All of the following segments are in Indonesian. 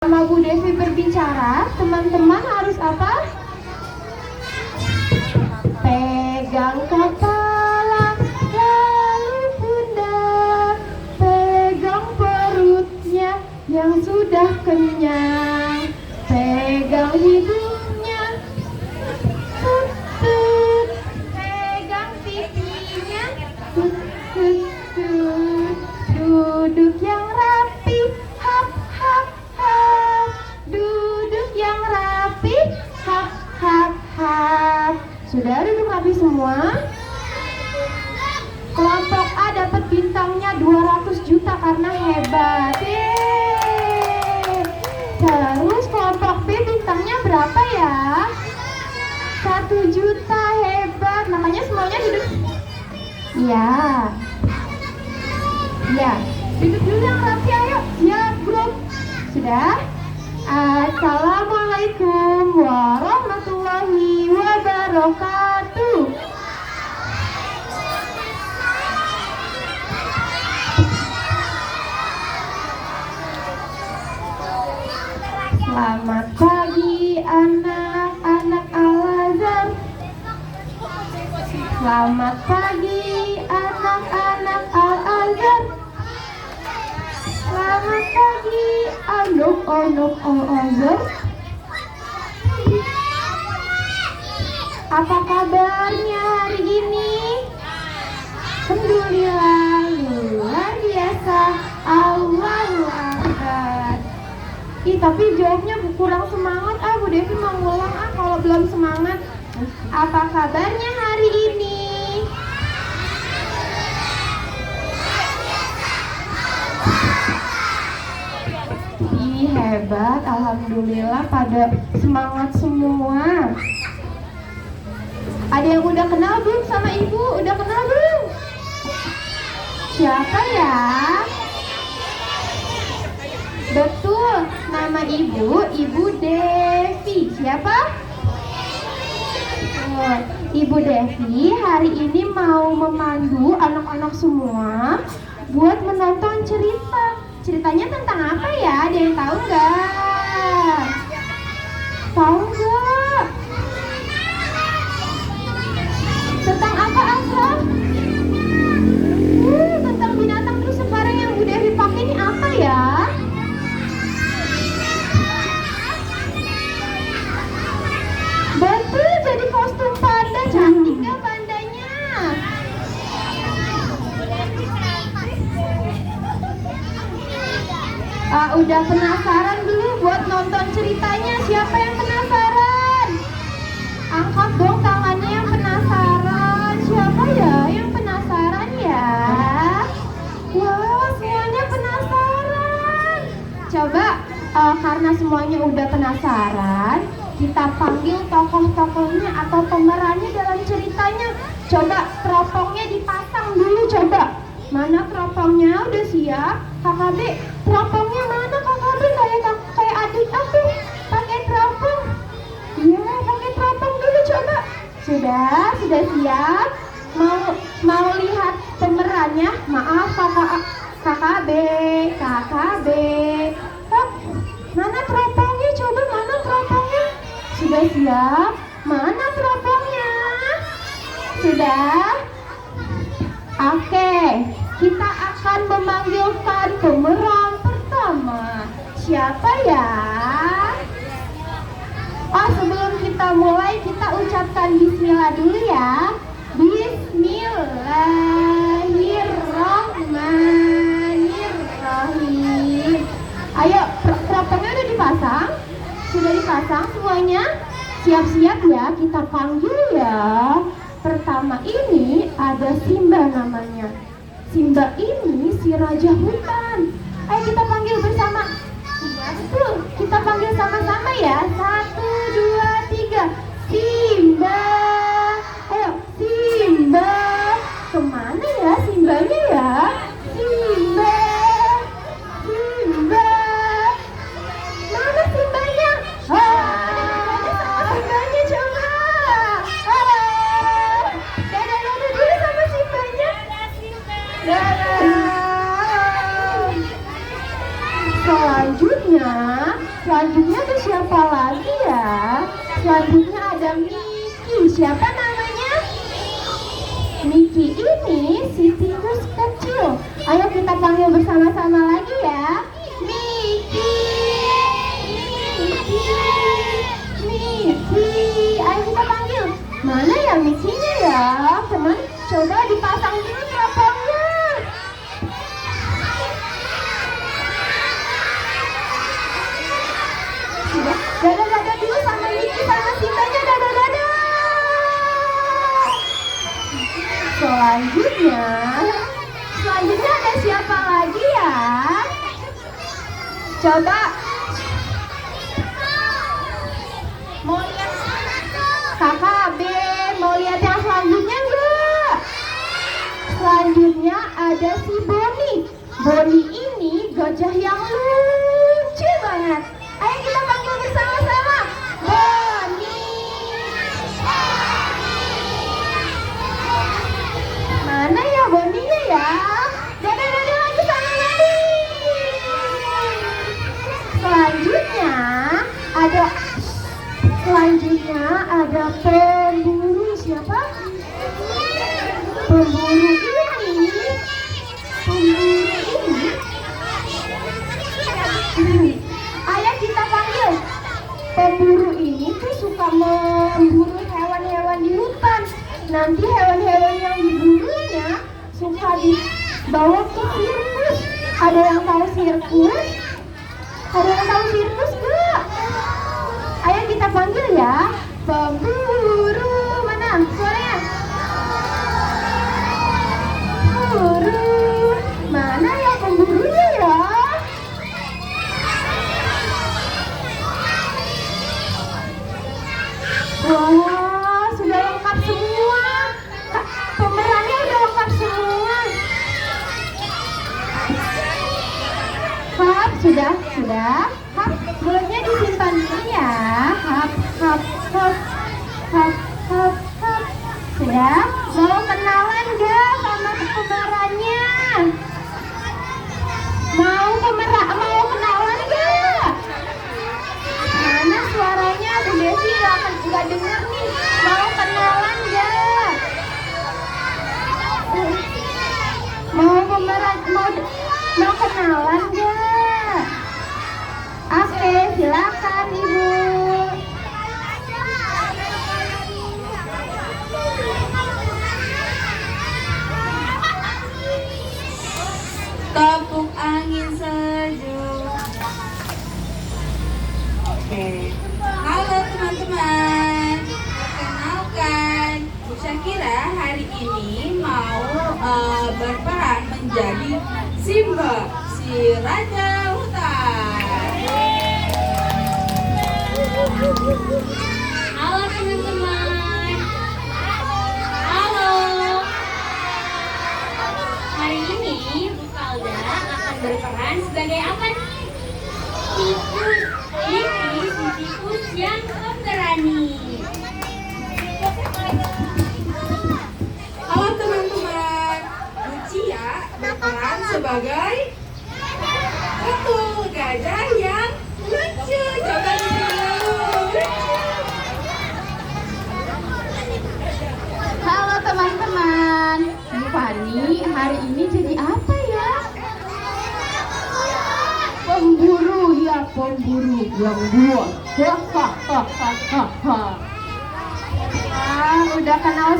Sama Bu Devi berbicara, teman-teman harus apa? Pegang kepala, lalu pundak, pegang perutnya yang sudah kenyang, pegang hidungnya, tutut, pegang pipinya, tutut, duduk yang rapi, hap hap hap, duduk yang rapi, hap hap hap. Sudah duduk rapi semua? Kelompok A dapat bintangnya 200 juta karena hebat. Yeay. Terus kelompok B bintangnya berapa ya? 1 juta, hebat. Makanya semuanya duduk. Iya. Ya, duduk dulu yang rapi, ayo. Siap grup. Sudah? Assalamualaikum warahmatullahi wabarakatuh. Selamat pagi anak-anak Al-Azhar. Selamat pagi anak-anak Al-Azhar. Selamat pagi anak-anak Al-Azhar. Apa kabarnya hari ini? Alhamdulillah, luar biasa. Allahu Akbar. Tapi jawabnya kurang semangat. Bu Devi mau ngulang kalau belum semangat. Apa kabarnya hari ini? Hebat, alhamdulillah pada semangat semua. Ada yang udah kenal belum sama ibu? Udah kenal belum? Siapa ya? Betul, nama Ibu Devi. Siapa? Oh, Ibu Devi hari ini mau memandu anak-anak semua buat menonton cerita. Ceritanya tentang apa ya? Ada yang tahu nggak? Tahu nggak? Tentang apa, Asraf? Tentang binatang. Terus sekarang yang Bu Devi pakai ini apa ya? Betul, jadi kostum panda. Cantik nggak pandanya? Udah penasaran belum buat nonton ceritanya? Siapa yang penasaran? Angkat dong tangannya yang penasaran. Siapa ya yang penasaran ya? Wah, semuanya penasaran. Coba karena semuanya udah penasaran, kita panggil tokoh-tokohnya atau pemerannya dalam ceritanya. Coba teropongnya dipasang dulu, coba. Mana teropongnya? Udah siap? KKB, teropongnya mana KKB? Kayak adik aku pakai teropong. Iya, pakai teropong dulu coba. Sudah siap? Mau lihat pemerannya? Maaf KKB. Hop, mana teropongnya? Coba mana teropongnya? Sudah siap? Mana teropongnya? Sudah? Oke, kita akan memanggilkan pemeran pertama. Siapa ya? Sebelum kita mulai, kita ucapkan bismillah dulu ya. Bismillahirrahmanirrahim. Ayo, teropongnya udah dipasang? Sudah dipasang semuanya? Siap-siap ya, kita panggil ya. Pertama ini ada Simba namanya. Simba ini si raja hutan. Ayo kita panggil bersama. Iya betul, kita panggil sama-sama ya. 1, 2, 3. Simba. Ayo Simba. Kemana ya Simbanya ya? Simba. Mana Simbanya? Simbanya coba. Dadah dulu sama Simbanya. Dadah. Selanjutnya Selanjutnya ada siapa lagi ya? Selanjutnya ada Miki. Siapa namanya? Miki ini si tikus kecil. Ayo kita panggil bersama-sama lagi ya. Miki, Miki, Miki. Ayo kita panggil. Mana ya Mikinya ya? Teman, coba dipasang dulu teropongnya. Sudah, dadah-dadah dulu sama Miki sama Simbanya, dadah-dadah. Selanjutnya ada siapa lagi ya? Coba mau lihat kakak B, mau lihat yang selanjutnya enggak? Selanjutnya ada si Boni. Boni ini gajah yang lucu banget. Ayo kita panggil bersama-sama. Boni. Mana ya Boninya ya? Dadah-dadah lagi sama lagi. Selanjutnya ada pemburu. Siapa? Pemburu ini. Ayo kita panggil. Pemburu ini tuh suka memburu hewan-hewan di hutan. Nanti hewan-hewan yang diburunya suka dibawa ke sirkus. Ada yang tahu sirkus? Ada yang tahu sirkus gak? Ayo kita panggil ya. Pemburu. Mana suaranya? Pemburu. Mana ya pemburunya ya? Wah, sudah lengkap semua. Pemerannya udah lengkap semua. Hap, sudah. Hap, mulutnya disimpan dulu ya. Hap. Sudah, mau kenalan gak sama pemerannya? Mau kenalan gak? Mana suaranya? Bu Desi gak denger nih. Mau kenalan gak? Mau kenalan gak? Oke, silakan Ibu. Tepuk angin sejuk. Oke. Halo teman-teman. Perkenalkan, Bu Syakira hari ini mau berperan menjadi Simba, si raja hutan. Halo teman-teman. Halo. Hari ini Bu Kalda akan berperan sebagai apa nih? Tikus. Ini si tikus yang pemberani. Halo teman-teman. Bu Cia berperan sebagai betul gajah yang lucu. Coba di sini dulu. Halo teman-teman. Bu Fani hari ini jadi apa ya? Pemburu yang dua. Udah kenal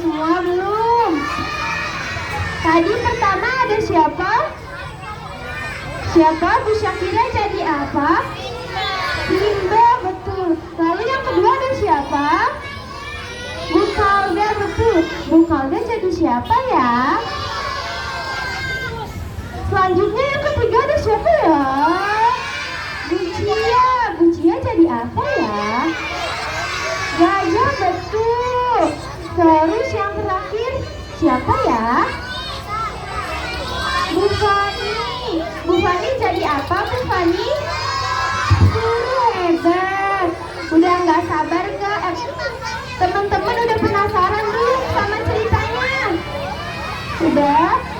semua belum? Tadi pertama ada siapa? Bu Syakira jadi apa? Simba, betul. Lalu yang kedua ada siapa? Bu Kalda, betul. Bu Kalda jadi siapa ya? Selanjutnya yang ketiga ada siapa ya? Bu Cia jadi apa ya? Gajah, betul. Terus yang terakhir siapa ya? Bu Fani jadi apa Bu Fani? Guru, hebat. Udah nggak sabar nggak? Teman-teman udah penasaran belum sama ceritanya?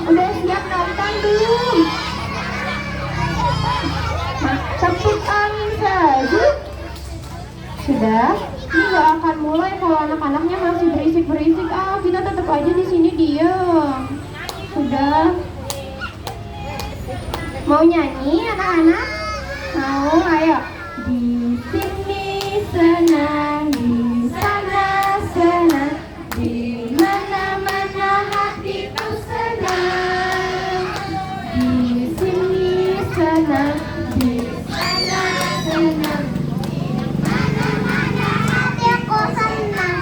Udah siap nonton belum? Sudah? Ini nggak akan mulai kalau anak-anaknya masih berisik-berisik. Kita tetap aja di sini diam. Sudah? Mau nyanyi anak-anak? Mau? Ayo. Di sini senang, di sana senang, di mana-mana hatiku senang. Di sini senang, di sana senang, di mana-mana hatiku senang.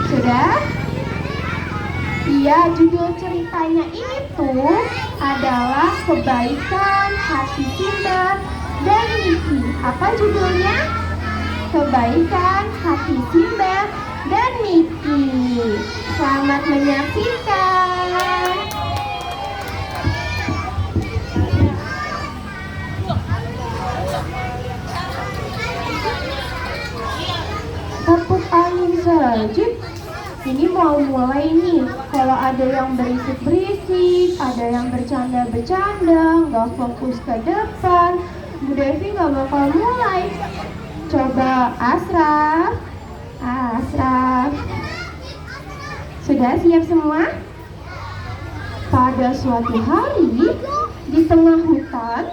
Sudah? Iya, judul ceritanya itu adalah Kebaikan Hati Simba dan Niki. Apa judulnya? Kebaikan Hati Simba dan Niki. Selamat menyaksikan. Tepuk angin saja. Ini mau mulai nih. Kalau ada yang berisik-berisik, ada yang bercanda-bercanda, nggak fokus ke depan, Bu Devi nggak bakal mulai. Coba Asraf. Asraf. Sudah siap semua? Pada suatu hari di tengah hutan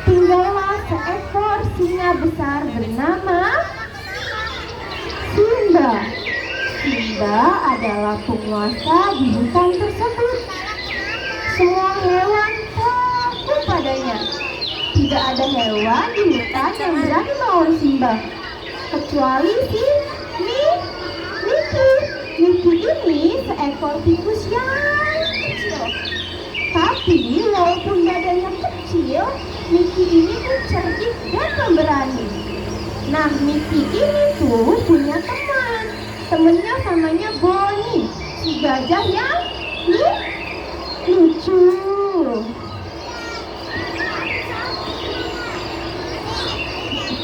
tinggallah seekor singa besar bernama Simba. Simba adalah penguasa di hutan tersebut. Semua hewan takut padanya. Tidak ada hewan di hutan yang berani melawan Simba, kecuali si Niki. Niki ini seekor tikus yang kecil. Tapi walaupun badannya kecil, Niki ini tuh cerdik dan pemberani. Nah, Niki ini tuh punya teman. Temennya namanya Bonnie, si gajah yang lucu.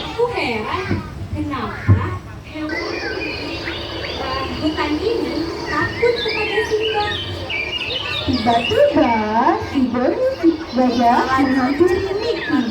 Aku heran kenapa hewan hutan ini takut kepada Simba. Tiba-tiba si Bonnie si gajah menghampiri Niki.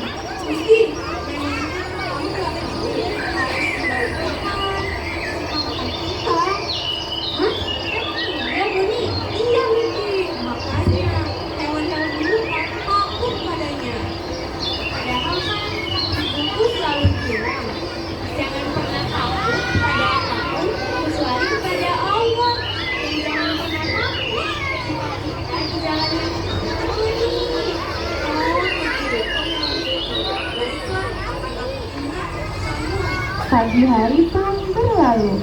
Pagi hari pun berlalu.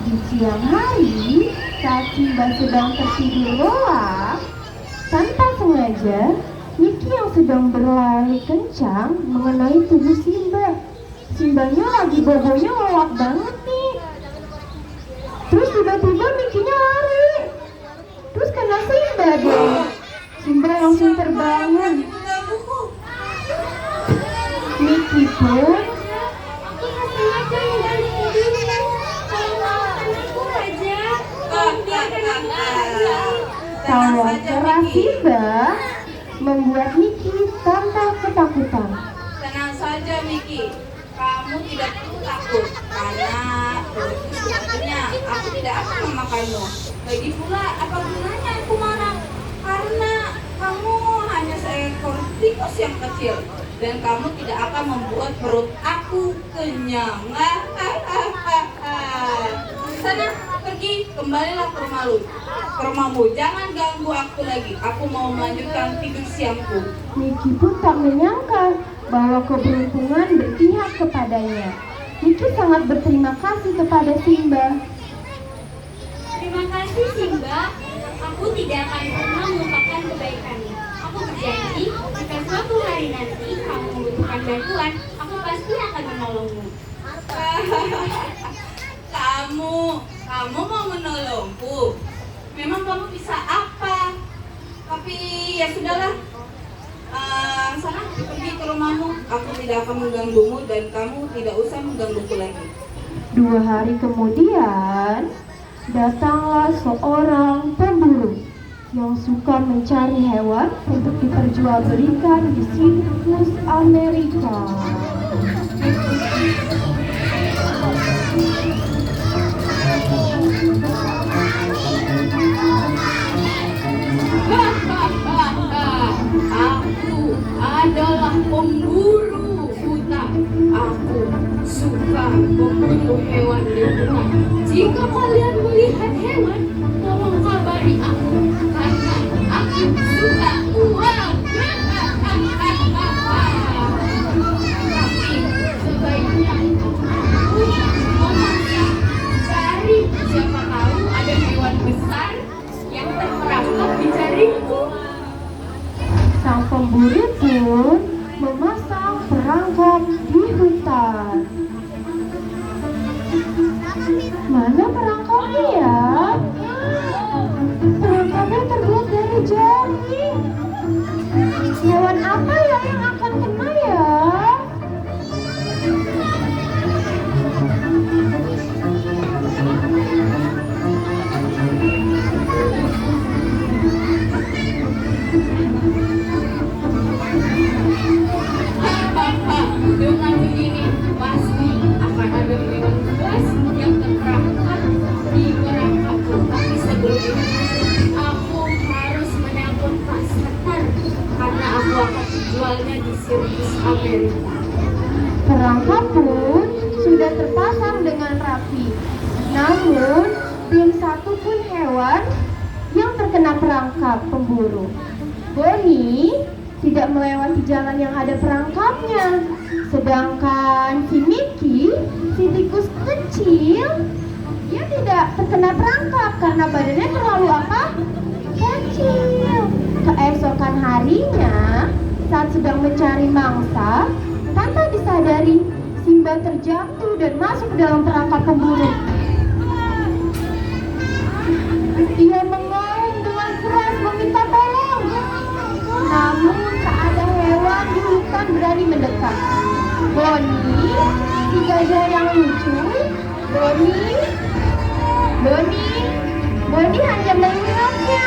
Di siang hari, saat Simba sedang tertidur lelap, tanpa sengaja, Niki yang sedang berlari kencang mengenai tubuh Simba. Simbanya lagi bobonya lelap banget nih. Terus tiba-tiba Nikinya lari. Terus kena Simba deh. Simba langsung terbangun. Niki pun tawa keras Simba membuat Niki tampak ketakutan. Tenang saja Miki, kamu tidak perlu takut karena sepertinya aku tidak akan memakanmu. Lagi pula apa gunanya aku marah? Karena kamu hanya seekor tikus yang kecil dan kamu tidak akan membuat perut aku kenyang. Sana pergi, kembalilah ke rumahmu. Jangan ganggu aku lagi. Aku mau melanjutkan tidur siangku. Niki pun tak menyangka bahwa keberuntungan berpihak kepadanya. Niki sangat berterima kasih kepada Simba. Terima kasih Simba, aku tidak akan pernah melupakan kebaikanmu. Aku berjanji, jika suatu hari nanti kamu membutuhkan bantuan, aku pasti akan menolongmu. Kamu mau menolongku? Memang kamu bisa apa? Tapi Tapi ya sudahlah. Sana pergi ke rumahmu. Aku tidak akan mengganggumu dan kamu tidak usah menggangguku lagi. 2 hari kemudian, datanglah seorang pemburu yang suka mencari hewan untuk diperjualbelikan di sirkus Amerika. Aku adalah pemburu hutan. Aku suka memburu hewan di hutan. Jika kalian melihat hewan, tolong kabari aku karena aku suka uang. Tapi sebaiknya aku memasak, cari siapa tahu ada hewan besar yang terperangkap di jaringku. Sang pemburu pun memasang perangkap di hutan. Mana perangkapnya ya? Perangkapnya terbuat dari jaring. Hewan apa ya yang akan kena ya? Dengan begini pasti akan ada hewan buas yang terperangkap di perangkapku. Tapi sebelum itu aku harus menelpon Pak Satar karena aku akan menjualnya di sirkus Amerika. Perangkap pun sudah terpasang dengan rapi. Namun, belum satu pun hewan yang terkena perangkap pemburu. Bonnie tidak melewati jalan yang ada perangkapnya. Sedangkan si Mickey, si tikus kecil, dia tidak terkena perangkap karena badannya terlalu apa? Kecil. Keesokan harinya, saat sedang mencari mangsa, tanpa disadari, Simba terjatuh dan masuk ke dalam perangkap pemburu. Dia mengaum dengan keras meminta tolong. Namun tak ada hewan di hutan berani mendekat. Bonnie, si gajah yang lucu, Bonnie hanya melihatnya.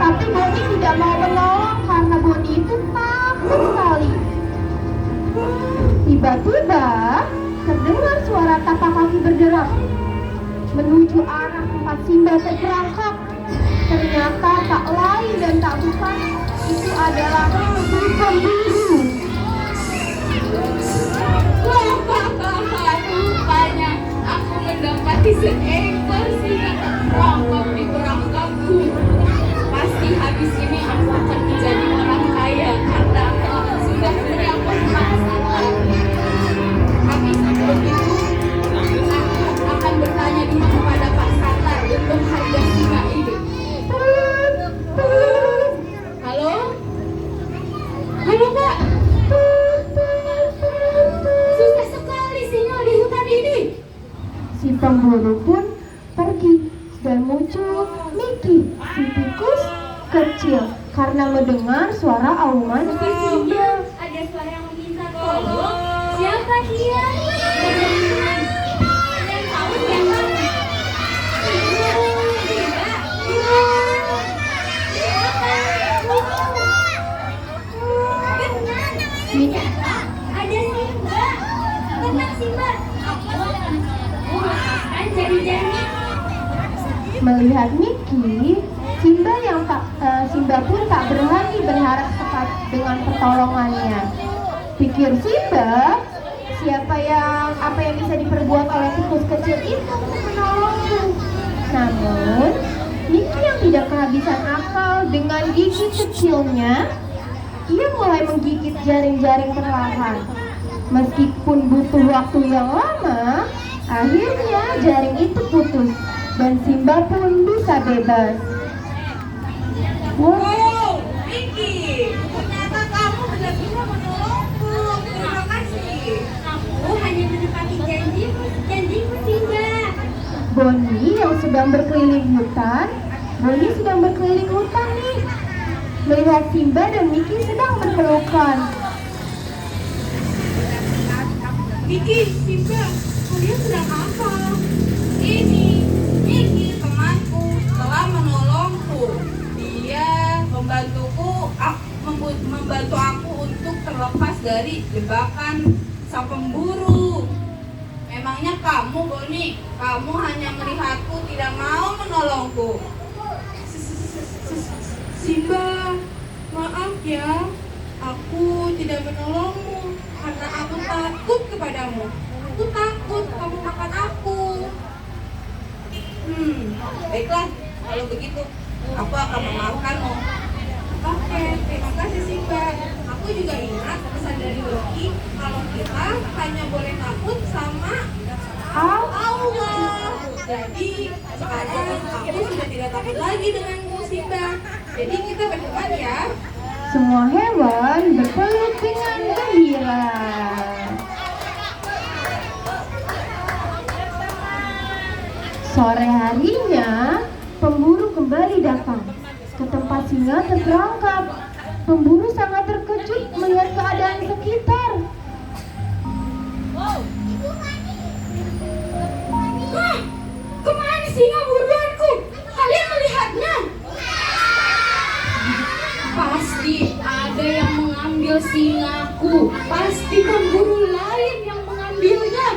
Tapi Bonnie tidak mau menolong karena Bonnie itu takut sekali. Tiba-tiba terdengar suara tapak kaki bergerak menuju arah tempat Simba terperangkap. Ternyata tak lain dan tak bukan, itu adalah si pemburu. Rupanya aku mendapati seekor singa terperangkap di perangkapku. Pasti habis ini aku akan menjadi orang kaya karena aku sudah menelpon Pak Satar. Tapi sebelum itu aku akan bertanya dulu kepada Pak Satar untuk harga singa ini. Halo? Halo Pak? Susah sekali sinyal di hutan ini. Si pemburu pun pergi dan muncul Mickey, si tikus kecil, karena mendengar suara auman Sepertinya ada suara yang meminta tolong. Siapa dia? Kalian tahu siapa? Ada Simba. Tenang Simba. Aku akan melepaskan jari-jari. Melihat Mickey, Simba pun tak berani berharap dengan pertolongannya. Pikir Simba, apa yang bisa diperbuat oleh tikus kecil itu untuk menolongku. Namun, Mickey yang tidak kehabisan akal dengan gigi kecilnya, ia mulai menggigit jaring-jaring perlahan. Meskipun butuh waktu yang lama, akhirnya jaring itu putus dan Simba pun bisa bebas. Wow, Vicky, ternyata kamu benar-benar menolongku. Terima kasih. Aku hanya menepati janjiku Simba. Bonnie yang sedang berkeliling hutan Roni sedang berkeliling hutan nih, melihat Simba dan Miki sedang berpelukan. Miki, Simba, kalian sedang apa? Ini, Miki temanku telah menolongku. Dia membantu aku untuk terlepas dari jebakan sang pemburu. Memangnya kamu, Boni, kamu hanya melihatku, tidak mau menolongku. Simba, maaf ya, aku tidak menolongmu karena aku takut kepadamu. Aku takut kamu makan aku. Baiklah, kalau begitu aku akan memaafkanmu. Oke, terima kasih Simba. Aku juga ingat pesan dari Loki kalau kita hanya boleh takut sama Allah. Jadi sekarang aku sudah tidak takut lagi denganmu Simba. Jadi kita berteman ya. Semua hewan berpeluk dengan gembira. Sore harinya, pemburu kembali datang ke tempat singa terperangkap. Pemburu sangat terkejut melihat keadaan sekitar. Kemana singa buruanku? Kalian melihatnya? Pasti ada yang mengambil singaku. Pasti pemburu lain yang mengambilnya.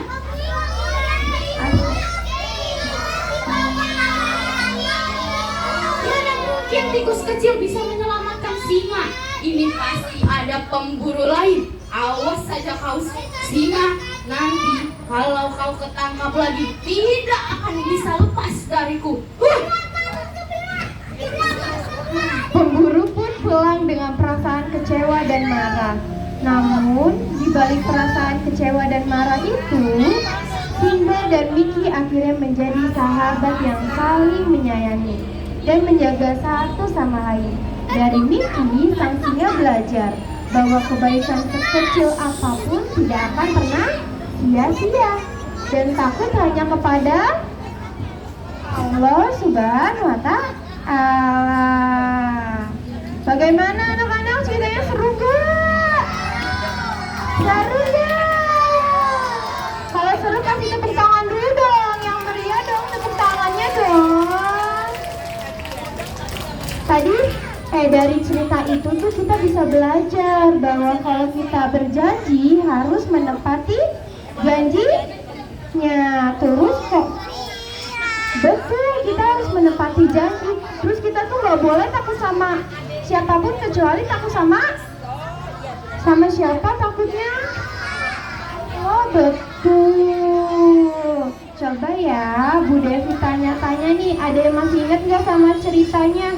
Mana mungkin tikus kecil bisa menyelamatkan singa? Ini pasti ada pemburu lain. Awas saja kau singa. Nanti kalau kau ketangkap lagi, tidak akan bisa lepas dariku. Pemburu pun pulang dengan perasaan kecewa dan marah. Namun, di balik perasaan kecewa dan marah itu, Simba dan Miki akhirnya menjadi sahabat yang saling menyayangi dan menjaga satu sama lain. Dari Miki, sang singa belajar bahwa kebaikan sekecil apapun tidak akan pernah sia-sia dan takut hanya kepada Allah Subhanahu wa Ta'ala. Bagaimana anak-anak, ceritanya seru gak? Seru ya? Kalau seru kasih tepuk tangan dulu dong, yang meriah dong, tepuk tangannya dong. Tadi dari cerita itu tuh kita bisa belajar bahwa kalau kita berjanji harus menepati janjinya. Terus kok betul, kita harus menepati janji. Terus kita tuh nggak boleh takut sama siapapun kecuali takut sama siapa takutnya? Oh betul. Coba ya Bu Devi tanya-tanya nih, ada yang masih ingat nggak sama ceritanya?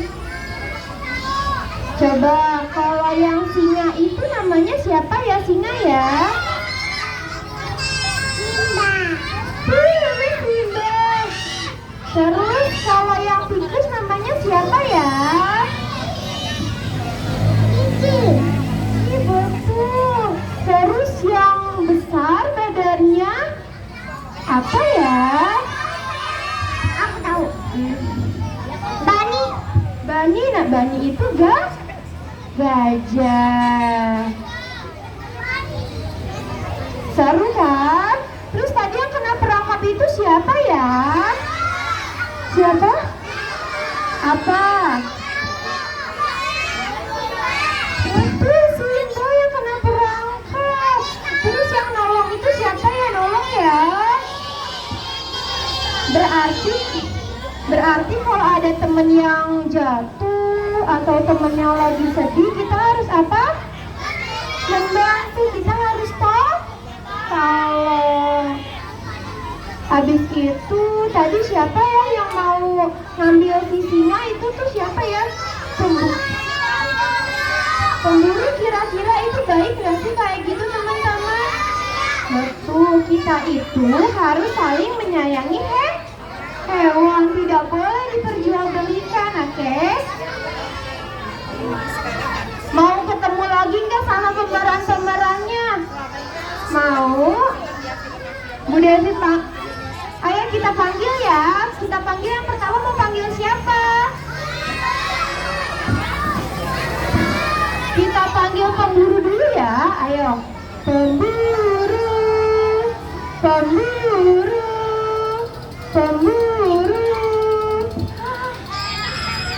Coba kalau yang singa itu namanya siapa ya, singa ya? Simba. Namanya Simba. Terus kalau yang tikus namanya siapa ya? Miki. Iya betul. Terus yang besar badannya apa ya? Aku tahu. Bani. Bani, nah Bani itu gajah. Seru kan? Terus tadi yang kena perangkap itu siapa ya? Siapa? Apa? Itu Simba yang kena perangkap. Terus yang nolong itu siapa ya nolong ya? Berarti kalau ada temen yang jatuh atau temen yang lagi sedih, kita harus apa? Membantu, kita harus tolong. Habis itu tadi siapa ya yang mau ngambil sisinya itu tuh siapa ya? Pemburu kira-kira itu baik gak sih kayak gitu teman-teman? Betul, kita itu harus saling menyayangi hewan, tidak boleh diperjualbelikan, oke? Mau ketemu lagi nggak sama kembaran-kembarannya? Mau? Bu Devi, Pak, ayo kita panggil ya. Kita panggil yang pertama, mau panggil siapa? Ayo, pemburu, pemburu, pemburu.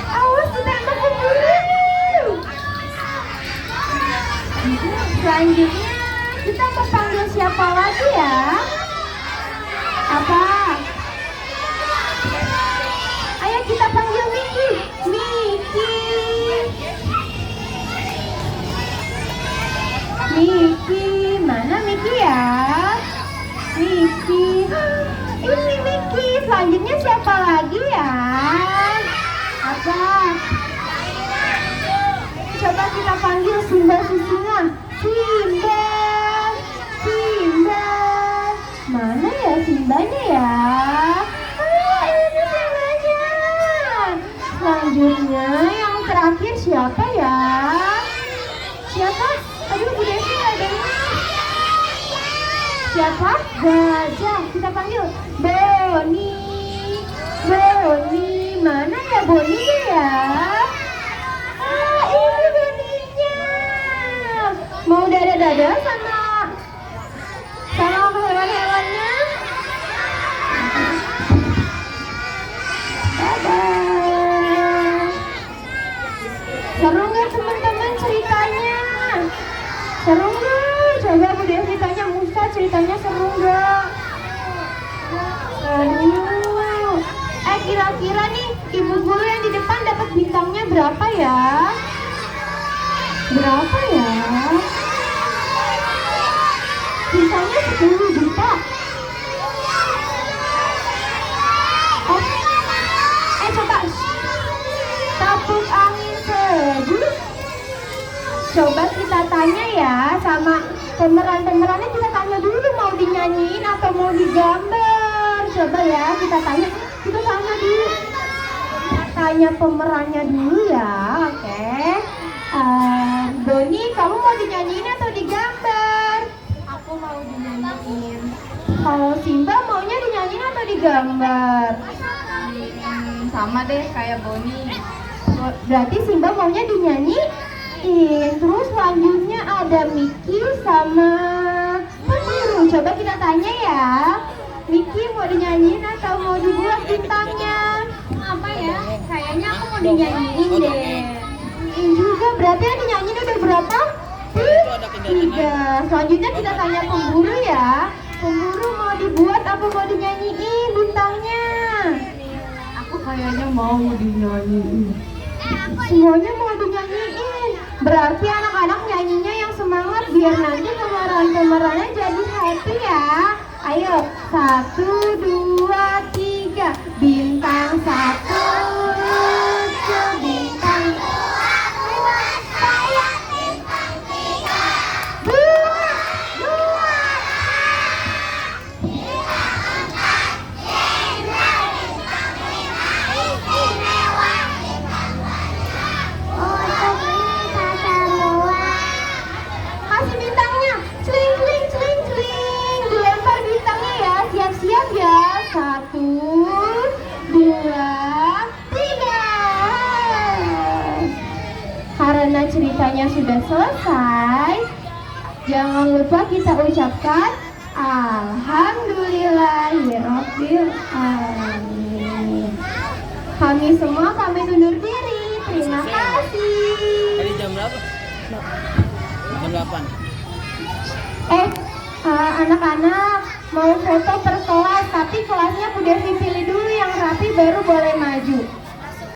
Awas ditembak pemburu. Selanjutnya kita mau panggil siapa lagi ya? Apa? Ayo kita panggil Miki. Miki. Miki, mana Miki ya? Miki. Ini Miki. Selanjutnya siapa lagi ya? Apa? Coba kita panggil Simba Susina. Simba. Simba. Mana ya Simbanya ya? Ini Simbanya. Selanjutnya yang terakhir siapa ya? Siapa? Aduh, Bu Devi nggak dengar. Siapa? Gajah. Kita panggil Boni. Boni. Mana ya Boninya ya? Ini Boninya. Mau dada-dada sama hewan-hewannya? Dadah. Seru nggak teman-teman ceritanya? Seru nggak? Coba Bu Devi tanya Musa, ceritanya seru nggak? Seru. Kira-kira nih ibu guru yang di depan dapat bintangnya berapa ya? Berapa ya? Bintangnya 10 juta. Oh. Coba tabung angin sejuk. Coba kita tanya ya sama pemeran-pemerannya, kita tanya dulu mau dinyanyiin atau mau digambar. Coba ya kita tanya dulu. Tanya pemerannya dulu ya, oke. Boni, kamu mau dinyanyiin atau digambar? Aku mau dinyanyiin. Kalau Simba maunya dinyanyiin atau digambar? Sama deh kayak Boni. Berarti Simba maunya dinyanyiin. Terus selanjutnya ada Miki sama pemburu. Coba kita tanya ya. Miki mau dinyanyiin atau mau dibuat bintangnya? Apa ya? Kayaknya aku mau dinyanyiin deh. Ini juga berarti yang dinyanyiin udah berapa? 3. Selanjutnya kita tanya pemburu ya. Pemburu mau dibuat apa mau dinyanyiin bintangnya? Aku kayaknya mau dinyanyiin. Semuanya mau dinyanyiin. Berarti anak-anak nyanyinya yang semangat biar nanti pemeran-pemerannya jadi happy ya. Ayo, 1, 2, 3. Bintang 1, lucu bintang 2, saya bintang 3. 2, 2. Kasih bintangnya, celing celing celing celing, dilempar bintangnya ya, siap-siap ya, 1, 2, 3. Karena ceritanya sudah selesai, jangan lupa kita ucapkan Alhamdulillahirabbil alamin. Kami semua undur diri. Terima kasih. Tadi jam berapa? Jam 8. Anak-anak mau foto per kelas, tapi kelasnya udah dipilih dulu yang rapi baru boleh main.